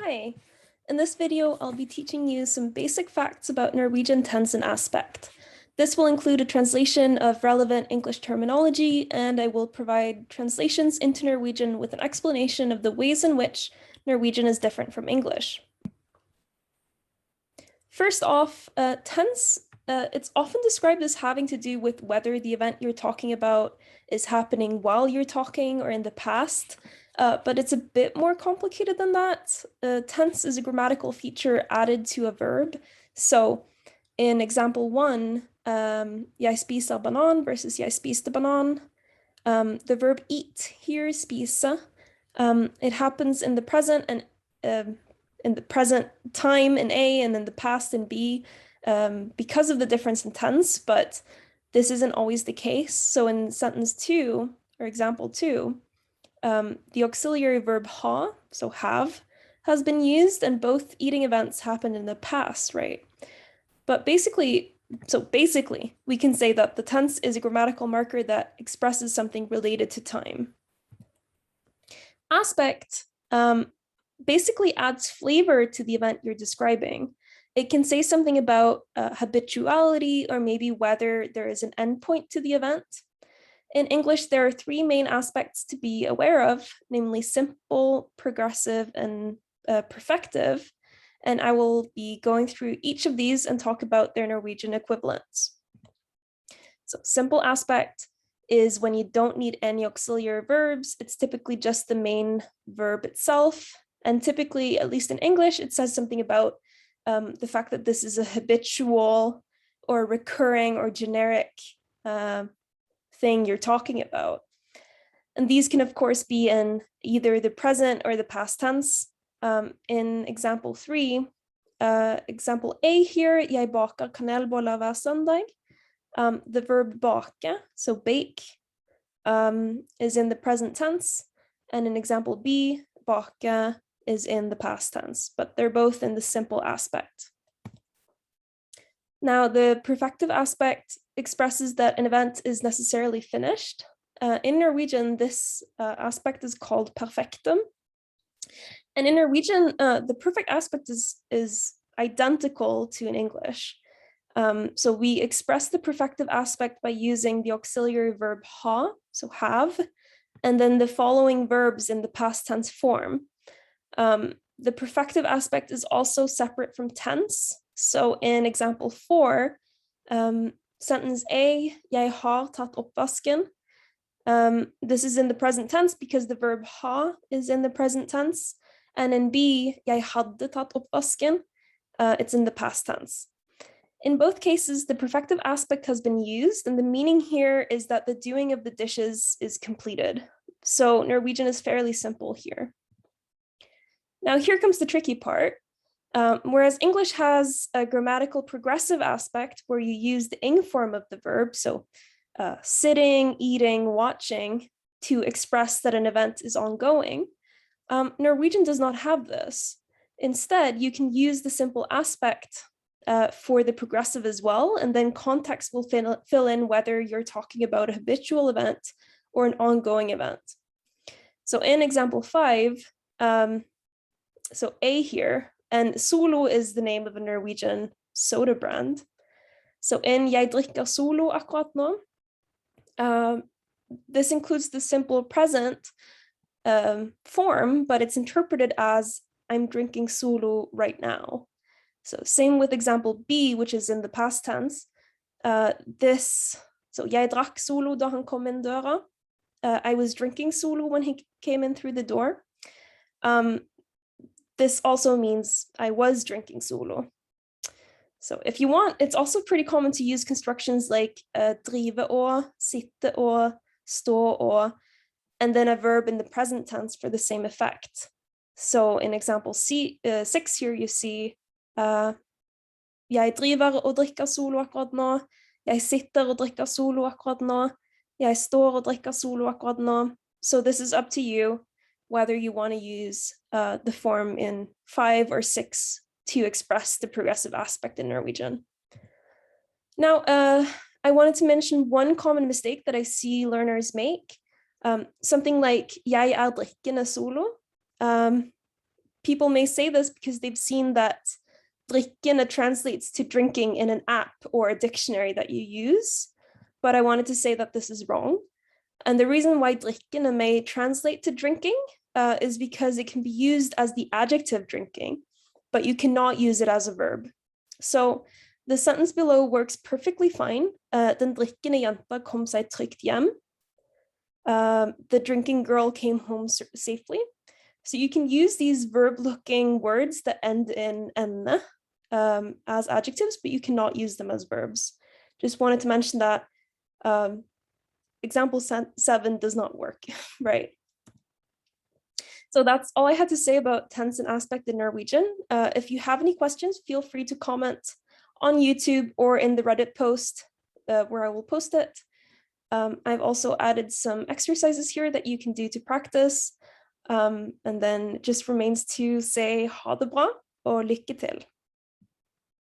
Hi, in this video, I'll be teaching you some basic facts about Norwegian tense and aspect. This will include a translation of relevant English terminology, and I will provide translations into Norwegian with an explanation of the ways in which Norwegian is different from English. First off, tense, it's often described as having to do with whether the event you're talking about is happening while you're talking or in the past. But it's a bit more complicated than that. Tense is a grammatical feature added to a verb. So in example 1, jeg spiser banan versus jeg spiste banan. The verb eat here, spise, it happens in the present and in the present time in A and in the past in B because of the difference in tense, but this isn't always the case. So in sentence 2, or example 2, the auxiliary verb ha, so have, has been used, and both eating events happened in the past, right? But basically, we can say that the tense is a grammatical marker that expresses something related to time. Aspect basically adds flavor to the event you're describing. It can say something about habituality or maybe whether there is an endpoint to the event. In English, there are 3 main aspects to be aware of, namely simple, progressive, and perfective. And I will be going through each of these and talk about their Norwegian equivalents. So simple aspect is when you don't need any auxiliary verbs. It's typically just the main verb itself. And typically, at least in English, it says something about the fact that this is a habitual or recurring or generic thing you're talking about. And these can, of course, be in either the present or the past tense. In example 3, example A here, jeg baker kanelboller hver søndag. The verb bake, so bake, is in the present tense. And in example B, bake is in the past tense, but they're both in the simple aspect. Now, the perfective aspect expresses that an event is necessarily finished. In Norwegian, this aspect is called perfektum. And in Norwegian, the perfect aspect is identical to in English. So we express the perfective aspect by using the auxiliary verb ha, so have, and then the following verbs in the past tense form. The perfective aspect is also separate from tense. So in example 4, sentence A, jeg har tatt oppvasken. This is in the present tense because the verb ha is in the present tense. And in B, jeg hadde tatt oppvasken, it's in the past tense. In both cases, the perfective aspect has been used, and the meaning here is that the doing of the dishes is completed. So Norwegian is fairly simple here. Now here comes the tricky part. Whereas English has a grammatical progressive aspect where you use the ing form of the verb, so sitting, eating, watching, to express that an event is ongoing, Norwegian does not have this. Instead, you can use the simple aspect for the progressive as well, and then context will fill in whether you're talking about a habitual event or an ongoing event. So in example 5, so A here, and Solo is the name of a Norwegian soda brand. So in jeg drikker Solo akkurat nå, this includes the simple present form, but it's interpreted as I'm drinking Solo right now. So same with example B, which is in the past tense. So jeg drakk Solo da han kom inn døra. I was drinking Solo when he came in through the door. This also means I was drinking Solo. So if you want, it's also pretty common to use constructions like drive å, sitte å, stå å, and then a verb in the present tense for the same effect. So in example 6 here, you see jeg driver og drikker Solo akkurat nå, jeg sitter og drikker Solo akkurat nå, jeg står og drikker Solo akkurat nå. So this is up to you whether you want to use the form in 5 or 6 to express the progressive aspect in Norwegian. Now, I wanted to mention one common mistake that I see learners make. Something like jeg drikkende Solo. people may say this because they've seen that drikkende translates to drinking in an app or a dictionary that you use, but I wanted to say that this is wrong. And the reason why drikkende may translate to drinking is because it can be used as the adjective drinking, but you cannot use it as a verb. So the sentence below works perfectly fine. Den drikkende jenta kom seg trygt hjem. The drinking girl came home safely. So you can use these verb-looking words that end in enne as adjectives, but you cannot use them as verbs. Just wanted to mention that example 7 does not work, right? So that's all I had to say about tense and aspect in Norwegian. If you have any questions, feel free to comment on YouTube or in the Reddit post where I will post it. I've also added some exercises here that you can do to practice. And then just remains to say ha det bra og lykke til.